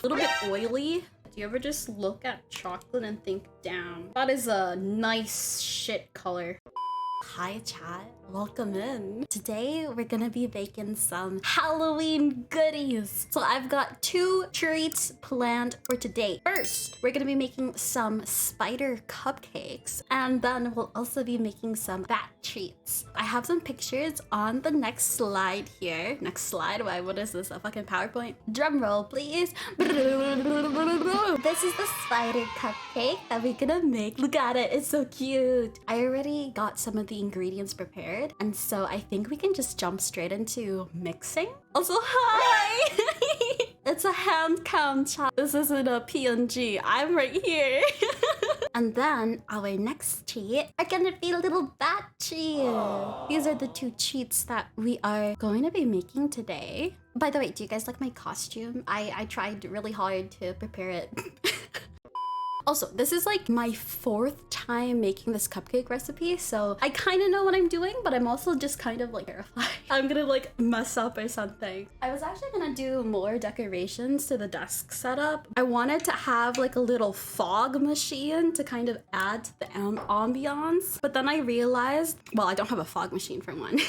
A little bit oily. Do you ever just look at chocolate and think, damn, that is a nice shit color? Hi chat, welcome in. Today we're gonna be making some Halloween goodies. So I've got 2 treats planned for today. First, we're gonna be making some spider cupcakes, and then we'll also be making some bat treats. I have some pictures on the next slide here. Next slide? Why, what is this, a fucking PowerPoint? Drum roll, please. This is the spider cupcake that we're gonna make. Look at it, it's so cute. I already got some of the ingredients prepared, and so I think we can just jump straight into mixing. Also, hi! It's a hand cam chat. This isn't a PNG. I'm right here. And then our next treat are gonna be little bat treats. These are the 2 treats that we are going to be making today. By the way, do you guys like my costume? I tried really hard to prepare it. Also, this is like my 4th time making this cupcake recipe, so I kind of know what I'm doing, but I'm also just kind of like terrified. I'm gonna like mess up or something. I was actually gonna do more decorations to the desk setup. I wanted to have like a little fog machine to kind of add to the ambiance, but then I realized, well, I don't have a fog machine for one.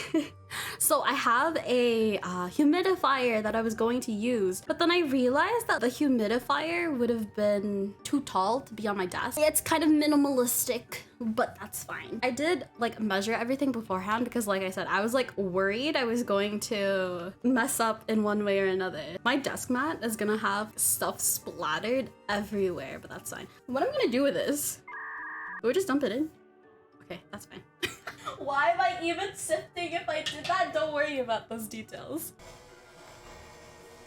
So I have a humidifier that I was going to use, but then I realized that the humidifier would have been too tall to be on my desk. It's kind of minimalistic, but that's fine. I did like measure everything beforehand because, like I said, I was like worried I was going to mess up in one way or another. My desk mat is gonna have stuff splattered everywhere, but that's fine. What I'm gonna do with this, do we just dump it in? Okay, that's fine. Why am I even sifting if I did that? Don't worry about those details.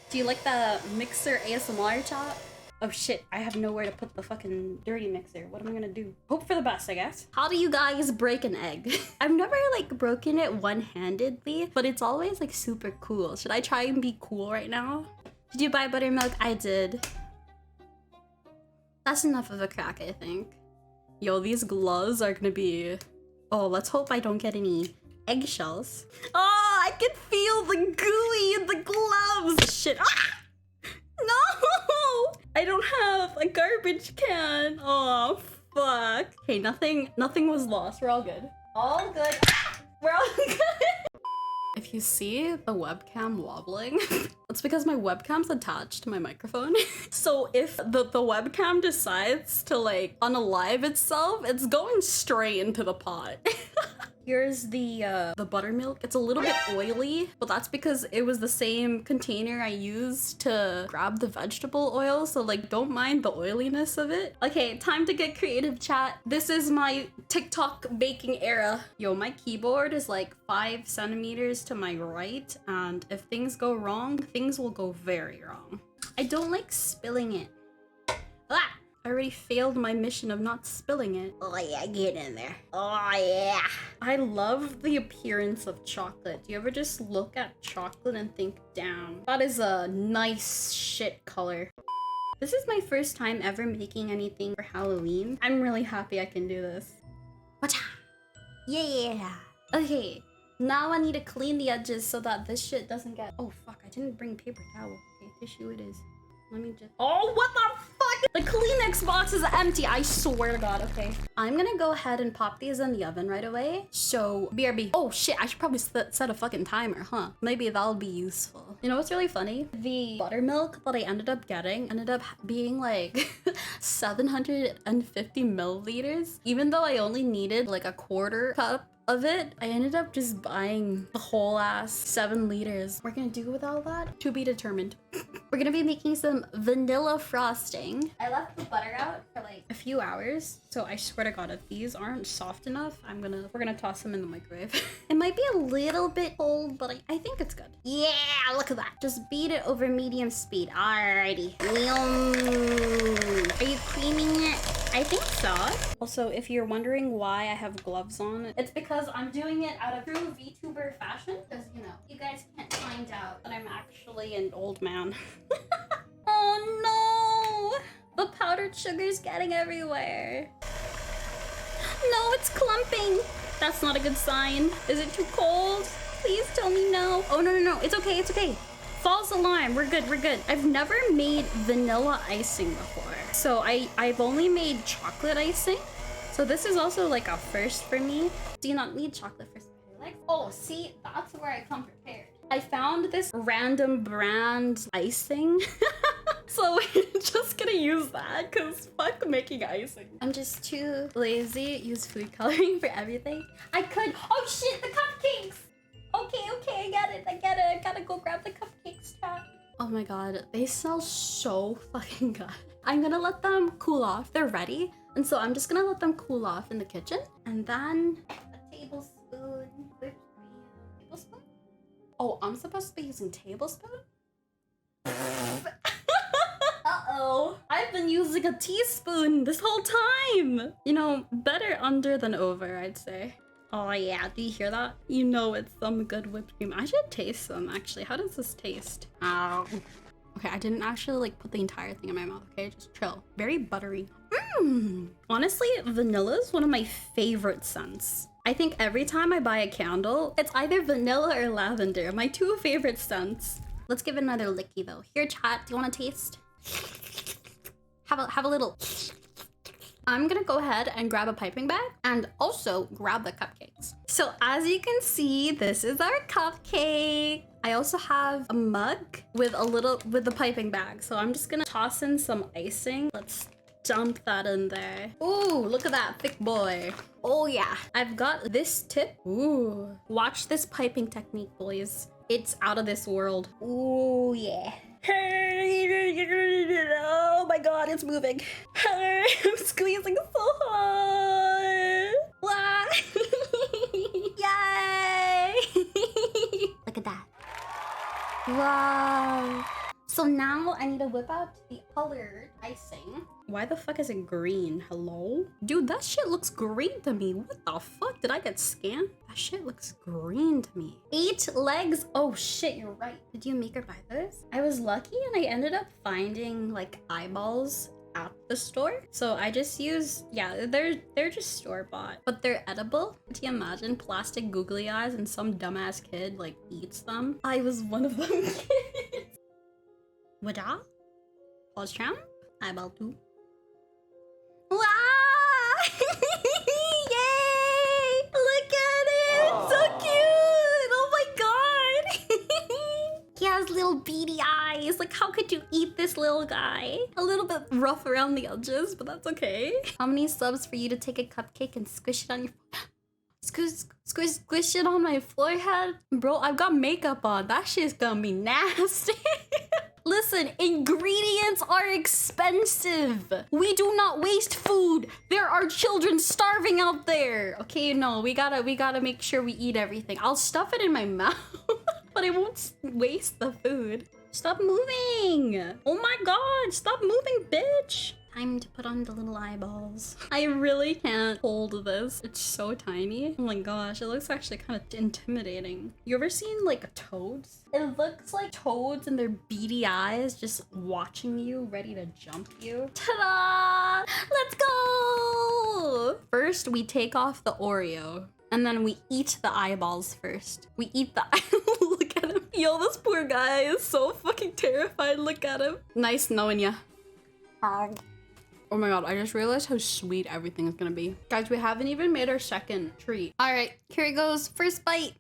Do you like the mixer ASMR chat? Oh shit, I have nowhere to put the fucking dirty mixer. What am I gonna do? Hope for the best, I guess. How do you guys break an egg? I've never like broken it one-handedly, but it's always like super cool. Should I try and be cool right now? Did you buy buttermilk? I did. That's enough of a crack, I think. Yo, these gloves are gonna be... Oh, let's hope I don't get any eggshells. Oh, I can feel the gooey in the gloves. Shit. Ah! No! I don't have a garbage can. Oh, fuck. Okay, nothing was lost. We're all good. All good. Ah! We're all good. If you see the webcam wobbling, it's because my webcam's attached to my microphone. So if the webcam decides to like unalive itself, it's going straight into the pot. Here's the buttermilk. It's a little bit oily, but that's because it was the same container I used to grab the vegetable oil, so like don't mind the oiliness of it. Okay, time to get creative, chat. This is my TikTok baking era. Yo, my keyboard is like 5 centimeters to my right, and if things go wrong, things will go very wrong. I don't like spilling it. Ah! I already failed my mission of not spilling it. Oh yeah, get in there. Oh yeah. I love the appearance of chocolate. Do you ever just look at chocolate and think, damn, that is a nice shit color? This is my first time ever making anything for Halloween. I'm really happy I can do this. Wacha! Yeah! Okay, now I need to clean the edges so that this shit doesn't get... Oh fuck, I didn't bring paper towel. Okay, tissue it is. Let me just... Oh, what the fuck? The Kleenex box is empty. I swear to God. Okay. I'm gonna go ahead and pop these in the oven right away. So, BRB. Oh, shit. I should probably set a fucking timer, huh? Maybe that'll be useful. You know what's really funny? The buttermilk that I ended up getting ended up being like 750 milliliters. Even though I only needed like a 1/4 cup of it, I ended up just buying the whole ass 7 liters. We're gonna do with all that? To be determined. We're gonna be making some vanilla frosting. I left the butter out for like a few hours, so I swear to God, if these aren't soft enough, we're gonna toss them in the microwave. It might be a little bit cold, but I think it's good. Yeah, look at that. Just beat it over medium speed. Alrighty. Are you creaming it? I think so. Also, if you're wondering why I have gloves on, it's because I'm doing it out of true VTuber fashion. Because, you know, you guys can't find out that I'm actually an old man. Oh no! The powdered sugar's getting everywhere. No, it's clumping. That's not a good sign. Is it too cold? Please tell me no. Oh, no. It's okay. false alarm. We're good, we're good. I've never made vanilla icing before. So I've only made chocolate icing. So this is also like a first for me. Do you not need chocolate for Alex? Oh, see, that's where I come prepared. I found this random brand icing. So we're just gonna use that because fuck making icing. I'm just too lazy to use food coloring for everything. I could, oh shit, the cupcakes. Okay, I get it. I gotta go grab the cupcakes, chat. Oh my god, they smell so fucking good. I'm gonna let them cool off. They're ready. And so I'm just gonna let them cool off in the kitchen. And then a tablespoon, whipped cream. Tablespoon? Oh, I'm supposed to be using tablespoon? Uh-oh. I've been using a teaspoon this whole time. You know, better under than over, I'd say. Oh yeah, do you hear that? You know it's some good whipped cream. I should taste some, actually. How does this taste? Ow. Okay, I didn't actually like put the entire thing in my mouth, okay? Just chill. Very buttery. Honestly, vanilla is one of my favorite scents. I think every time I buy a candle, it's either vanilla or lavender. My two favorite scents. Let's give it another licky though. Here, chat, do you want to taste? Have a little. I'm gonna go ahead and grab a piping bag and also grab the cupcakes. So as you can see, this is our cupcake. I also have a mug with the piping bag. So I'm just gonna toss in some icing. Let's dump that in there. Ooh, look at that thick boy. Oh yeah, I've got this tip. Ooh, watch this piping technique, boys. It's out of this world. Ooh yeah. Oh my god, it's moving. I'm squeezing so hard. Yay! Look at that. Wow. So now I need to whip out the colored icing. Why the fuck is it green? Hello? Dude, that shit looks green to me. What the fuck? Did I get scammed? That shit looks green to me. 8 legs? Oh shit, you're right. Did you make her buy this? I was lucky and I ended up finding like eyeballs at the store. So I just used, yeah, they're just store-bought, but they're edible. Can you imagine plastic googly eyes and some dumbass kid like eats them? I was one of them kids. Wada? Pause champ? Eyeball 2. Wow! Yay! Look at it! Aww. So cute! Oh my god! He has little beady eyes. Like, how could you eat this little guy? A little bit rough around the edges, but that's okay. How many subs for you to take a cupcake and squish it on your squish it on my forehead? Bro, I've got makeup on. That shit's gonna be nasty. Listen, ingredients are expensive. We do not waste food. There are children starving out there. Okay, no, we gotta make sure we eat everything. I'll stuff it in my mouth, but I won't waste the food. Stop moving. Oh my god, stop moving, bitch. Time to put on the little eyeballs. I really can't hold this. It's so tiny. Oh my gosh, it looks actually kind of intimidating. You ever seen like toads? It looks like toads and their beady eyes just watching you, ready to jump you. Ta-da! Let's go! First, we take off the Oreo. And then we eat the eyeballs first. We eat the Look at him. Yo, this poor guy is so fucking terrified. Look at him. Nice knowing ya. Oh my god, I just realized how sweet everything is gonna be. Guys, we haven't even made our second treat. All right, here it goes. First bite.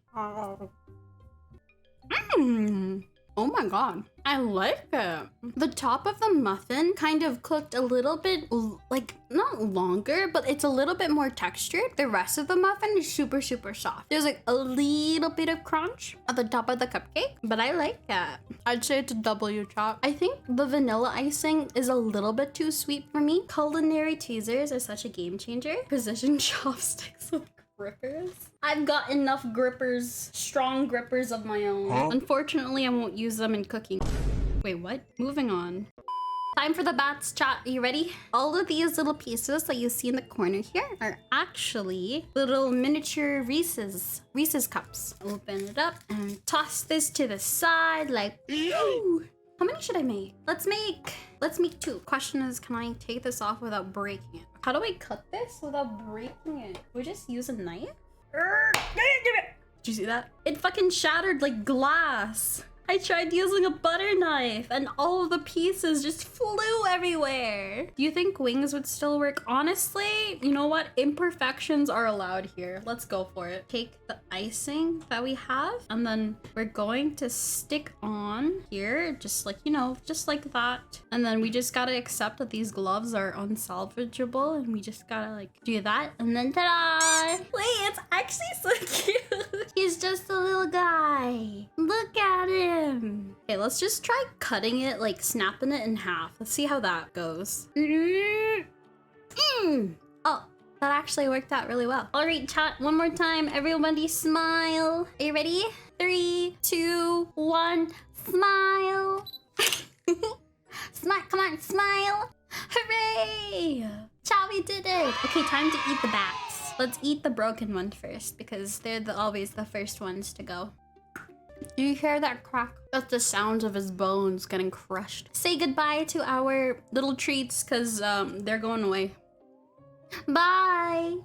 Oh my god, I like it. The top of the muffin kind of cooked a little bit, like, not longer, but it's a little bit more textured. The rest of the muffin is super, super soft. There's like a little bit of crunch at the top of the cupcake, but I like it. I'd say it's a W, chat. I think the vanilla icing is a little bit too sweet for me. Culinary tweezers are such a game changer. Precision chopsticks with grippers. I've got enough grippers, strong grippers of my own. Huh? Unfortunately, I won't use them in cooking. Wait, what? Moving on. Time for the bats, chat. Are you ready? All of these little pieces that you see in the corner here are actually little miniature Reese's cups. Open it up and toss this to the side like, ooh. How many should I make? Let's make 2. Question is, can I take this off without breaking it? How do I cut this without breaking it? We just use a knife? Did you see that? It fucking shattered like glass. I tried using a butter knife and all of the pieces just flew everywhere. Do you think wings would still work? Honestly, you know what? Imperfections are allowed here. Let's go for it. Take the icing that we have and then we're going to stick on here, just like, you know, just like that. And then we just gotta accept that these gloves are unsalvageable and we just gotta like do that and then ta-da! Wait, it's actually so cute. He's just a little guy. Look at him. Okay, let's just try cutting it, like snapping it in half. Let's see how that goes. Oh, that actually worked out really well. All right, chat, one more time. Everybody smile. Are you ready? 3, 2, 1, smile. Smile, come on, smile. Hooray! Ciao, we did it. Okay, time to eat the bats. Let's eat the broken one first because they're always the first ones to go. Do you hear that crack? That's the sounds of his bones getting crushed. Say goodbye to our little treats because they're going away. Bye!